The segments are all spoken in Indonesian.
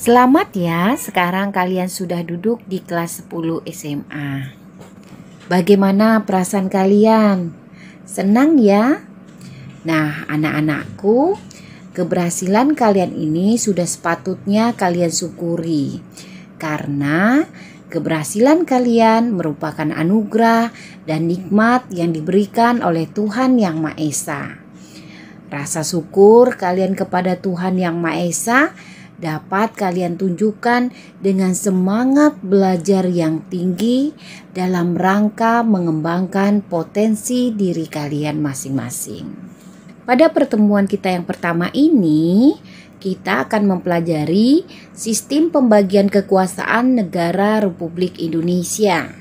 Selamat ya, sekarang kalian sudah duduk di kelas 10 SMA. Bagaimana perasaan kalian? Senang ya? Nah, anak-anakku, keberhasilan kalian ini sudah sepatutnya kalian syukuri. Karena keberhasilan kalian merupakan anugerah dan nikmat yang diberikan oleh Tuhan Yang Maha Esa. Rasa syukur kalian kepada Tuhan Yang Maha Esa dapat kalian tunjukkan dengan semangat belajar yang tinggi dalam rangka mengembangkan potensi diri kalian masing-masing. Pada pertemuan kita yang pertama ini, kita akan mempelajari sistem pembagian kekuasaan negara Republik Indonesia.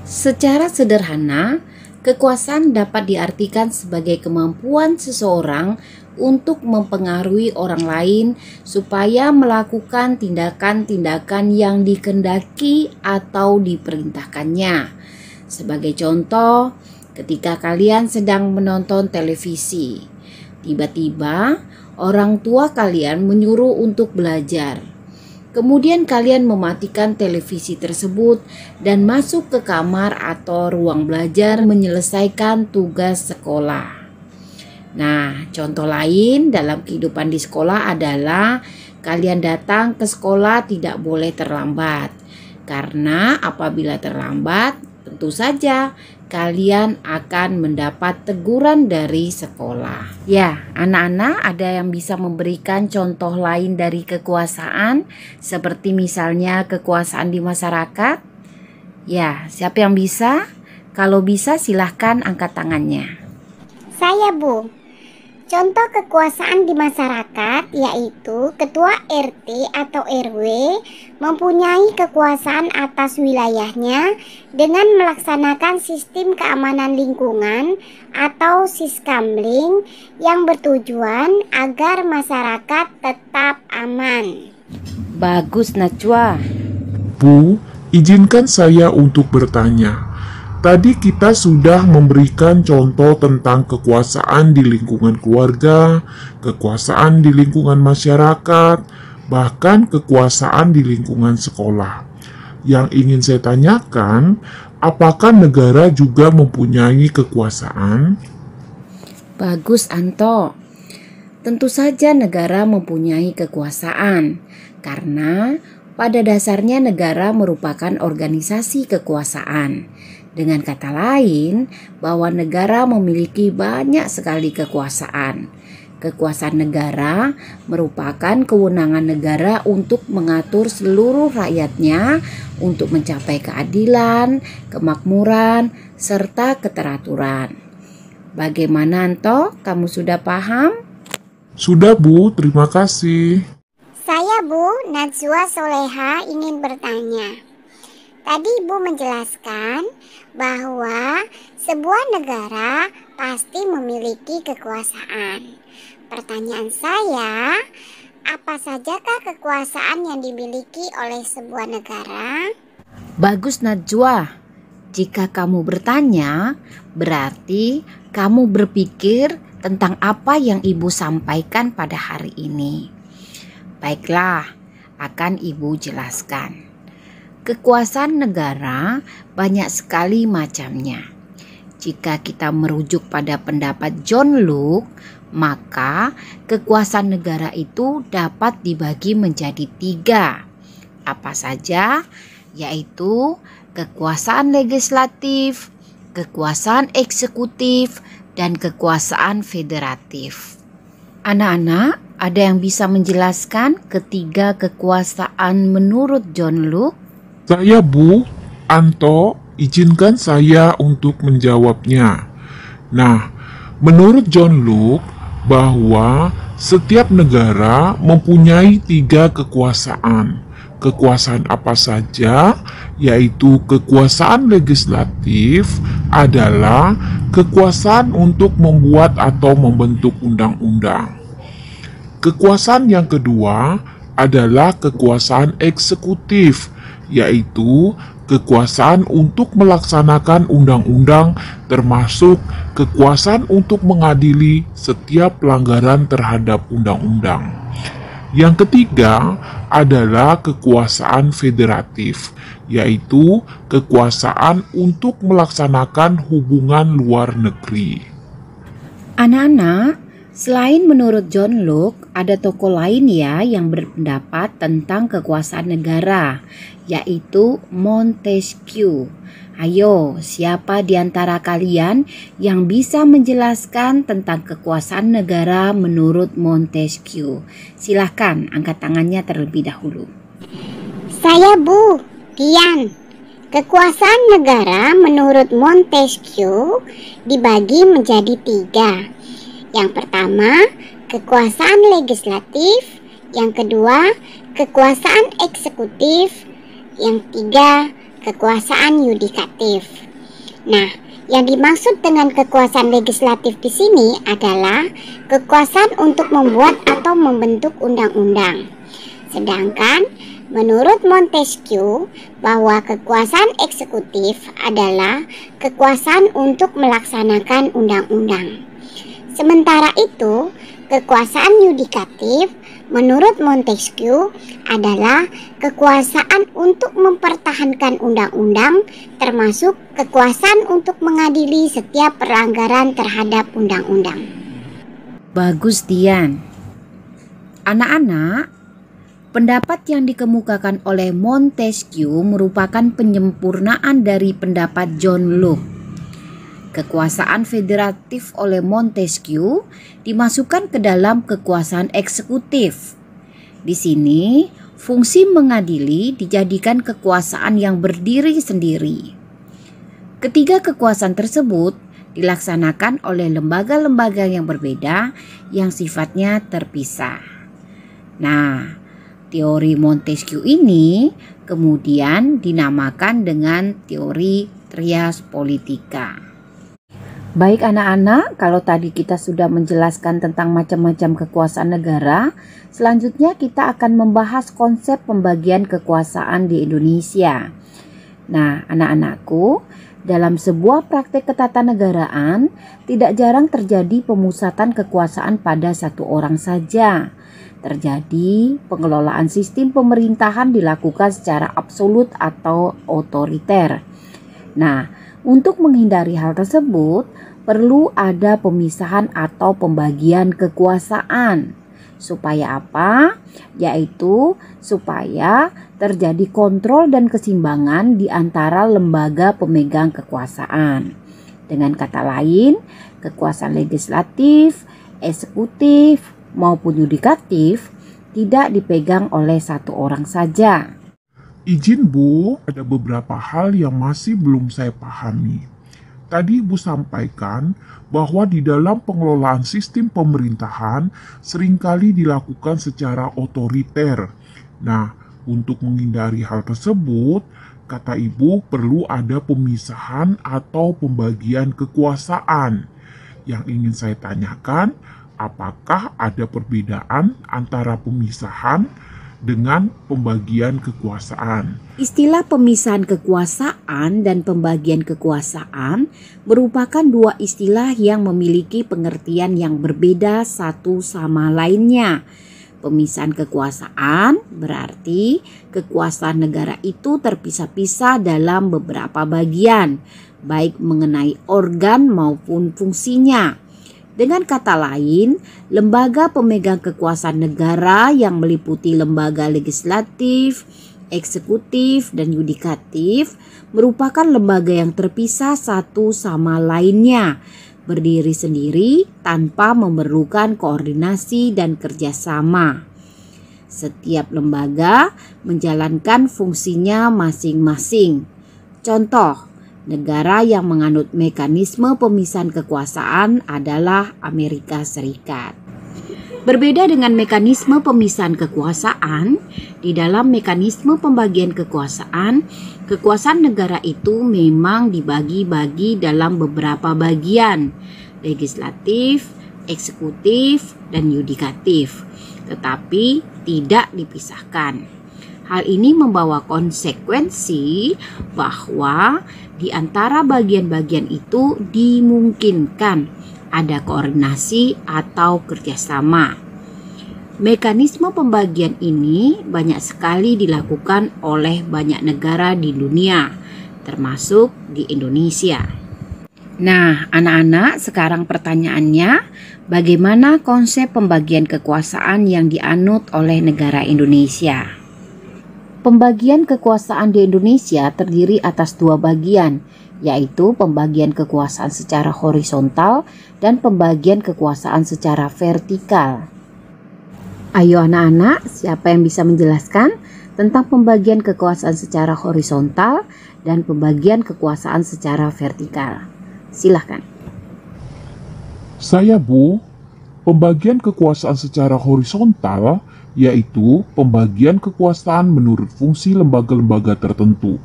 Secara sederhana, kekuasaan dapat diartikan sebagai kemampuan seseorang untuk mempengaruhi orang lain supaya melakukan tindakan-tindakan yang dikehendaki atau diperintahkannya. Sebagai contoh, ketika kalian sedang menonton televisi, tiba-tiba orang tua kalian menyuruh untuk belajar. Kemudian kalian mematikan televisi tersebut dan masuk ke kamar atau ruang belajar menyelesaikan tugas sekolah. Nah, contoh lain dalam kehidupan di sekolah adalah kalian datang ke sekolah tidak boleh terlambat. Karena apabila terlambat, tentu saja kalian akan mendapat teguran dari sekolah. Ya, anak-anak, ada yang bisa memberikan contoh lain dari kekuasaan, seperti misalnya kekuasaan di masyarakat? Ya, siapa yang bisa? Kalau bisa silahkan angkat tangannya. Saya, Bu. Contoh kekuasaan di masyarakat yaitu Ketua RT atau RW mempunyai kekuasaan atas wilayahnya dengan melaksanakan sistem keamanan lingkungan atau Siskamling yang bertujuan agar masyarakat tetap aman. Bagus, Najwa. Bu, izinkan saya untuk bertanya. Tadi kita sudah memberikan contoh tentang kekuasaan di lingkungan keluarga, kekuasaan di lingkungan masyarakat, bahkan kekuasaan di lingkungan sekolah. Yang ingin saya tanyakan, apakah negara juga mempunyai kekuasaan? Bagus, Anto. Tentu saja negara mempunyai kekuasaan, karena pada dasarnya negara merupakan organisasi kekuasaan. Dengan kata lain, bahwa negara memiliki banyak sekali kekuasaan. Kekuasaan negara merupakan kewenangan negara untuk mengatur seluruh rakyatnya untuk mencapai keadilan, kemakmuran, serta keteraturan. Bagaimana, Anto? Kamu sudah paham? Sudah, Bu. Terima kasih. Saya, Bu, Najwa Soleha, ingin bertanya. Tadi Ibu menjelaskan bahwa sebuah negara pasti memiliki kekuasaan. Pertanyaan saya, apa sajakah kekuasaan yang dimiliki oleh sebuah negara? Bagus, Najwa. Jika kamu bertanya, berarti kamu berpikir tentang apa yang Ibu sampaikan pada hari ini. Baiklah, akan Ibu jelaskan. Kekuasaan negara banyak sekali macamnya. Jika kita merujuk pada pendapat John Locke, maka kekuasaan negara itu dapat dibagi menjadi 3. Apa saja? Yaitu kekuasaan legislatif, kekuasaan eksekutif, dan kekuasaan federatif. Anak-anak, ada yang bisa menjelaskan ketiga kekuasaan menurut John Locke? Saya, Bu. Anto, izinkan saya untuk menjawabnya. Nah, menurut John Locke, bahwa setiap negara mempunyai 3 kekuasaan. Kekuasaan apa saja? Yaitu kekuasaan legislatif adalah kekuasaan untuk membuat atau membentuk undang-undang. Kekuasaan yang kedua adalah kekuasaan eksekutif, yaitu kekuasaan untuk melaksanakan undang-undang, termasuk kekuasaan untuk mengadili setiap pelanggaran terhadap undang-undang. Yang ketiga adalah kekuasaan federatif, yaitu kekuasaan untuk melaksanakan hubungan luar negeri. Anak-anak, selain menurut John Locke, ada tokoh lain ya yang berpendapat tentang kekuasaan negara, yaitu Montesquieu. Ayo, siapa di antara kalian yang bisa menjelaskan tentang kekuasaan negara menurut Montesquieu? Silahkan angkat tangannya terlebih dahulu. Saya Bu, Dian. Kekuasaan negara menurut Montesquieu dibagi menjadi 3. Yang pertama, kekuasaan legislatif. Yang kedua, kekuasaan eksekutif. Yang ketiga, kekuasaan yudikatif. Nah, yang dimaksud dengan kekuasaan legislatif di sini adalah kekuasaan untuk membuat atau membentuk undang-undang. Sedangkan menurut Montesquieu bahwa kekuasaan eksekutif adalah kekuasaan untuk melaksanakan undang-undang. Sementara itu, kekuasaan yudikatif menurut Montesquieu adalah kekuasaan untuk mempertahankan undang-undang, termasuk kekuasaan untuk mengadili setiap pelanggaran terhadap undang-undang. Bagus, Dian. Anak-anak, pendapat yang dikemukakan oleh Montesquieu merupakan penyempurnaan dari pendapat John Locke. Kekuasaan federatif oleh Montesquieu dimasukkan ke dalam kekuasaan eksekutif. Di sini, fungsi mengadili dijadikan kekuasaan yang berdiri sendiri. Ketiga kekuasaan tersebut dilaksanakan oleh lembaga-lembaga yang berbeda yang sifatnya terpisah. Nah, teori Montesquieu ini kemudian dinamakan dengan teori trias politika. Baik anak-anak, kalau tadi kita sudah menjelaskan tentang macam-macam kekuasaan negara, selanjutnya kita akan membahas konsep pembagian kekuasaan di Indonesia. Nah, anak-anakku, dalam sebuah praktek ketatanegaraan, tidak jarang terjadi pemusatan kekuasaan pada satu orang saja. Terjadi pengelolaan sistem pemerintahan dilakukan secara absolut atau otoriter. Nah, untuk menghindari hal tersebut, perlu ada pemisahan atau pembagian kekuasaan. Supaya apa? Yaitu supaya terjadi kontrol dan keseimbangan di antara lembaga pemegang kekuasaan. Dengan kata lain, kekuasaan legislatif, eksekutif, maupun yudikatif tidak dipegang oleh satu orang saja. Izin Bu, ada beberapa hal yang masih belum saya pahami. Tadi Ibu sampaikan bahwa di dalam pengelolaan sistem pemerintahan seringkali dilakukan secara otoriter. Nah, untuk menghindari hal tersebut, kata Ibu perlu ada pemisahan atau pembagian kekuasaan. Yang ingin saya tanyakan, apakah ada perbedaan antara pemisahan dengan pembagian kekuasaan? Istilah pemisahan kekuasaan dan pembagian kekuasaan merupakan dua istilah yang memiliki pengertian yang berbeda satu sama lainnya. Pemisahan kekuasaan berarti kekuasaan negara itu terpisah-pisah dalam beberapa bagian, baik mengenai organ maupun fungsinya. Dengan kata lain, lembaga pemegang kekuasaan negara yang meliputi lembaga legislatif, eksekutif, dan yudikatif merupakan lembaga yang terpisah satu sama lainnya, berdiri sendiri tanpa memerlukan koordinasi dan kerjasama. Setiap lembaga menjalankan fungsinya masing-masing. Contoh, negara yang menganut mekanisme pemisahan kekuasaan adalah Amerika Serikat. Berbeda dengan mekanisme pemisahan kekuasaan, di dalam mekanisme pembagian kekuasaan, kekuasaan negara itu memang dibagi-bagi dalam beberapa bagian, legislatif, eksekutif, dan yudikatif, tetapi tidak dipisahkan. Hal ini membawa konsekuensi bahwa di antara bagian-bagian itu dimungkinkan ada koordinasi atau kerjasama. Mekanisme pembagian ini banyak sekali dilakukan oleh banyak negara di dunia, termasuk di Indonesia. Nah, anak-anak, sekarang pertanyaannya, bagaimana konsep pembagian kekuasaan yang dianut oleh negara Indonesia? Pembagian kekuasaan di Indonesia terdiri atas dua bagian, yaitu pembagian kekuasaan secara horizontal dan pembagian kekuasaan secara vertikal. Ayo anak-anak, siapa yang bisa menjelaskan tentang pembagian kekuasaan secara horizontal dan pembagian kekuasaan secara vertikal? Silahkan. Saya, Bu. Pembagian kekuasaan secara horizontal yaitu pembagian kekuasaan menurut fungsi lembaga-lembaga tertentu,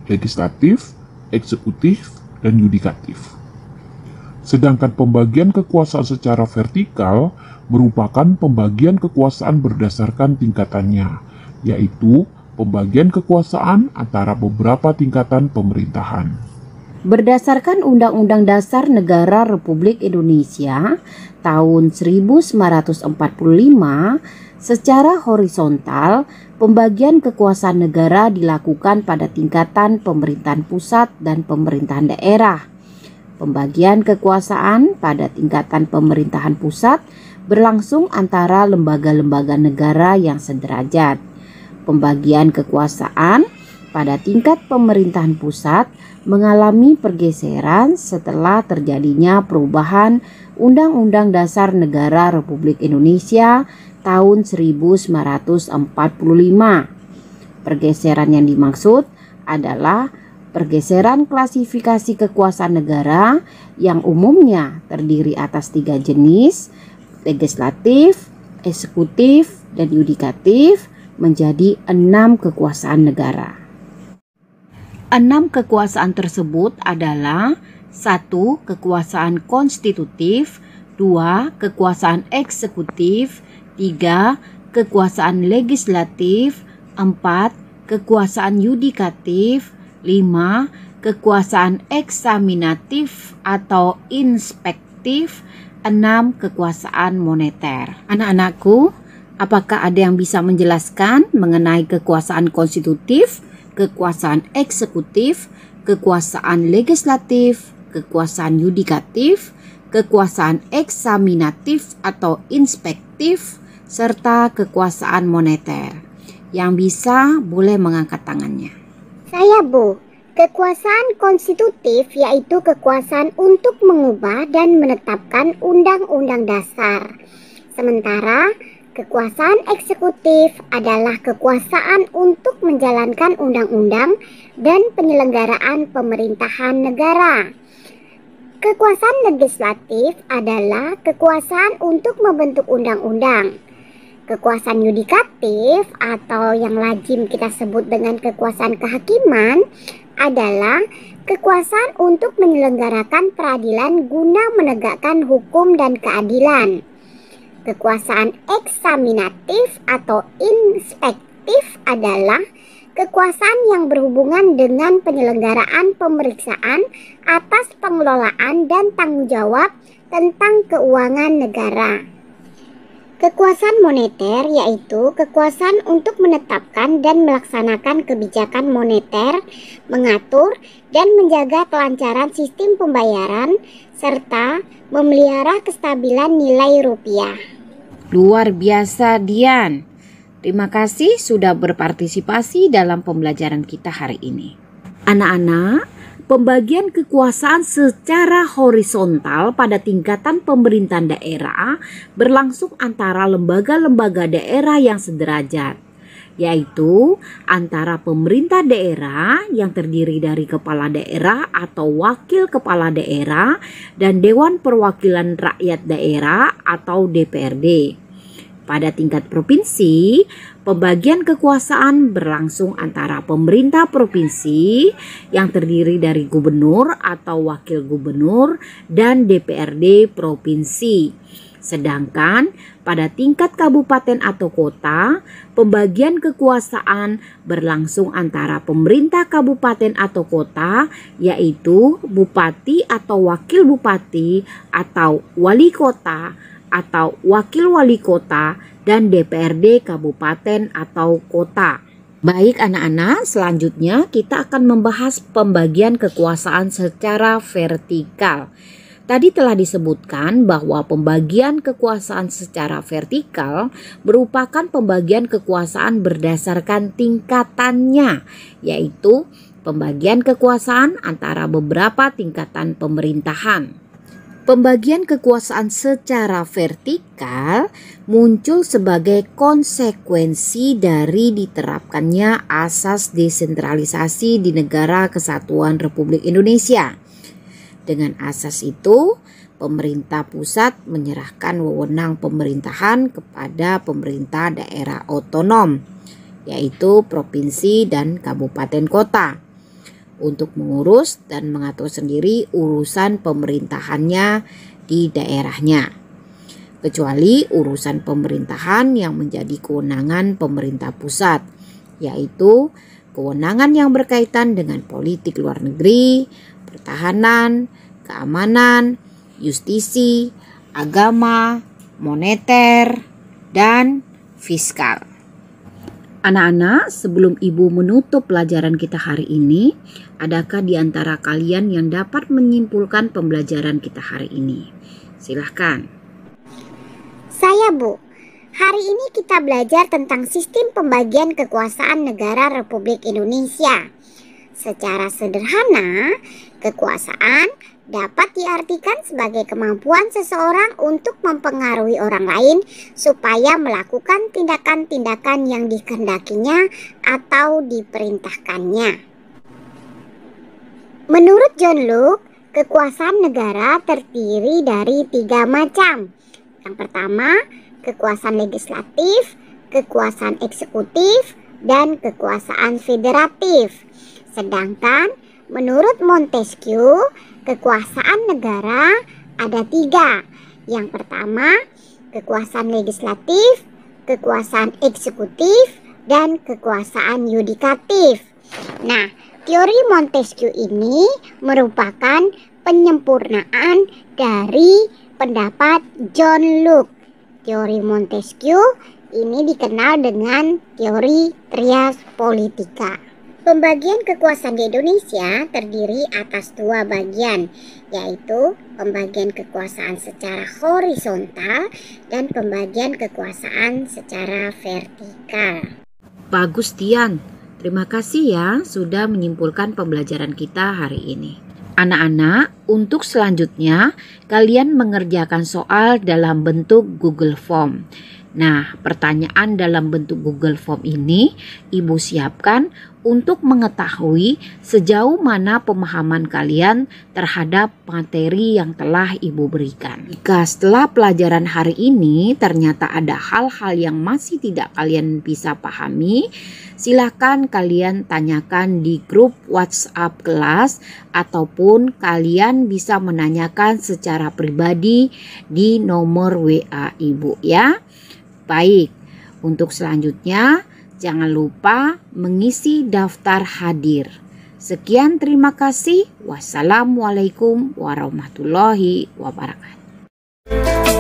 legislatif, eksekutif, dan yudikatif. Sedangkan pembagian kekuasaan secara vertikal merupakan pembagian kekuasaan berdasarkan tingkatannya, yaitu pembagian kekuasaan antara beberapa tingkatan pemerintahan. Berdasarkan Undang-Undang Dasar Negara Republik Indonesia tahun 1945, secara horizontal, pembagian kekuasaan negara dilakukan pada tingkatan pemerintahan pusat dan pemerintahan daerah. Pembagian kekuasaan pada tingkatan pemerintahan pusat berlangsung antara lembaga-lembaga negara yang sederajat. Pembagian kekuasaan pada tingkat pemerintahan pusat mengalami pergeseran setelah terjadinya perubahan Undang-Undang Dasar Negara Republik Indonesia tahun 1945. Pergeseran yang dimaksud adalah pergeseran klasifikasi kekuasaan negara yang umumnya terdiri atas 3 jenis, legislatif, eksekutif, dan yudikatif, menjadi 6 kekuasaan negara. 6 kekuasaan tersebut adalah 1. Kekuasaan konstitutif, 2. Kekuasaan eksekutif, 3. Kekuasaan legislatif, 4. Kekuasaan yudikatif, 5. Kekuasaan eksaminatif atau inspektif, 6. Kekuasaan moneter. Anak-anakku, apakah ada yang bisa menjelaskan mengenai kekuasaan konstitutif, kekuasaan eksekutif, kekuasaan legislatif, kekuasaan yudikatif, kekuasaan eksaminatif atau inspektif, serta kekuasaan moneter? Yang bisa boleh mengangkat tangannya. Saya, Bu. Kekuasaan konstitutif yaitu kekuasaan untuk mengubah dan menetapkan undang-undang dasar. Sementara kekuasaan eksekutif adalah kekuasaan untuk menjalankan undang-undang dan penyelenggaraan pemerintahan negara. Kekuasaan legislatif adalah kekuasaan untuk membentuk undang-undang. Kekuasaan yudikatif atau yang lazim kita sebut dengan kekuasaan kehakiman adalah kekuasaan untuk menyelenggarakan peradilan guna menegakkan hukum dan keadilan. Kekuasaan eksaminatif atau inspektif adalah kekuasaan yang berhubungan dengan penyelenggaraan pemeriksaan atas pengelolaan dan tanggung jawab tentang keuangan negara. Kekuasaan moneter yaitu kekuasaan untuk menetapkan dan melaksanakan kebijakan moneter, mengatur dan menjaga kelancaran sistem pembayaran, serta memelihara kestabilan nilai rupiah. Luar biasa, Dian. Terima kasih sudah berpartisipasi dalam pembelajaran kita hari ini. Anak-anak, pembagian kekuasaan secara horizontal pada tingkatan pemerintahan daerah berlangsung antara lembaga-lembaga daerah yang sederajat, yaitu antara pemerintah daerah yang terdiri dari kepala daerah atau wakil kepala daerah dan Dewan Perwakilan Rakyat Daerah atau DPRD. Pada tingkat provinsi, pembagian kekuasaan berlangsung antara pemerintah provinsi yang terdiri dari gubernur atau wakil gubernur dan DPRD provinsi. Sedangkan pada tingkat kabupaten atau kota, pembagian kekuasaan berlangsung antara pemerintah kabupaten atau kota, yaitu bupati atau wakil bupati atau wali kota atau wakil wali kota dan DPRD kabupaten atau kota. Baik anak-anak, selanjutnya kita akan membahas pembagian kekuasaan secara vertikal. Tadi telah disebutkan bahwa pembagian kekuasaan secara vertikal merupakan pembagian kekuasaan berdasarkan tingkatannya, yaitu pembagian kekuasaan antara beberapa tingkatan pemerintahan. Pembagian kekuasaan secara vertikal muncul sebagai konsekuensi dari diterapkannya asas desentralisasi di Negara Kesatuan Republik Indonesia. Dengan asas itu, pemerintah pusat menyerahkan wewenang pemerintahan kepada pemerintah daerah otonom, yaitu provinsi dan kabupaten kota, untuk mengurus dan mengatur sendiri urusan pemerintahannya di daerahnya, kecuali urusan pemerintahan yang menjadi kewenangan pemerintah pusat, yaitu kewenangan yang berkaitan dengan politik luar negeri, pertahanan, keamanan, justisi, agama, moneter, dan fiskal. Anak-anak, sebelum Ibu menutup pelajaran kita hari ini, adakah di antara kalian yang dapat menyimpulkan pembelajaran kita hari ini? Silahkan. Saya, Bu. Hari ini kita belajar tentang sistem pembagian kekuasaan negara Republik Indonesia. Secara sederhana, kekuasaan dapat diartikan sebagai kemampuan seseorang untuk mempengaruhi orang lain supaya melakukan tindakan-tindakan yang dikehendakinya atau diperintahkannya. Menurut John Locke, kekuasaan negara terdiri dari 3 macam. Yang pertama, kekuasaan legislatif, kekuasaan eksekutif, dan kekuasaan federatif. Sedangkan menurut Montesquieu, kekuasaan negara ada 3. Yang pertama, kekuasaan legislatif, kekuasaan eksekutif, dan kekuasaan yudikatif. Nah, teori Montesquieu ini merupakan penyempurnaan dari pendapat John Locke. Teori Montesquieu ini dikenal dengan teori trias politica. Pembagian kekuasaan di Indonesia terdiri atas 2 bagian, yaitu pembagian kekuasaan secara horizontal dan pembagian kekuasaan secara vertikal. Bagus, Tian. Terima kasih ya sudah menyimpulkan pembelajaran kita hari ini. Anak-anak, untuk selanjutnya kalian mengerjakan soal dalam bentuk Google Form. Nah, pertanyaan dalam bentuk Google Form ini Ibu siapkan untuk mengetahui sejauh mana pemahaman kalian terhadap materi yang telah Ibu berikan. Jika setelah pelajaran hari ini ternyata ada hal-hal yang masih tidak kalian bisa pahami, silakan kalian tanyakan di grup WhatsApp kelas ataupun kalian bisa menanyakan secara pribadi di nomor WA Ibu ya. Baik, untuk selanjutnya jangan lupa mengisi daftar hadir. Sekian, terima kasih. Wassalamualaikum warahmatullahi wabarakatuh.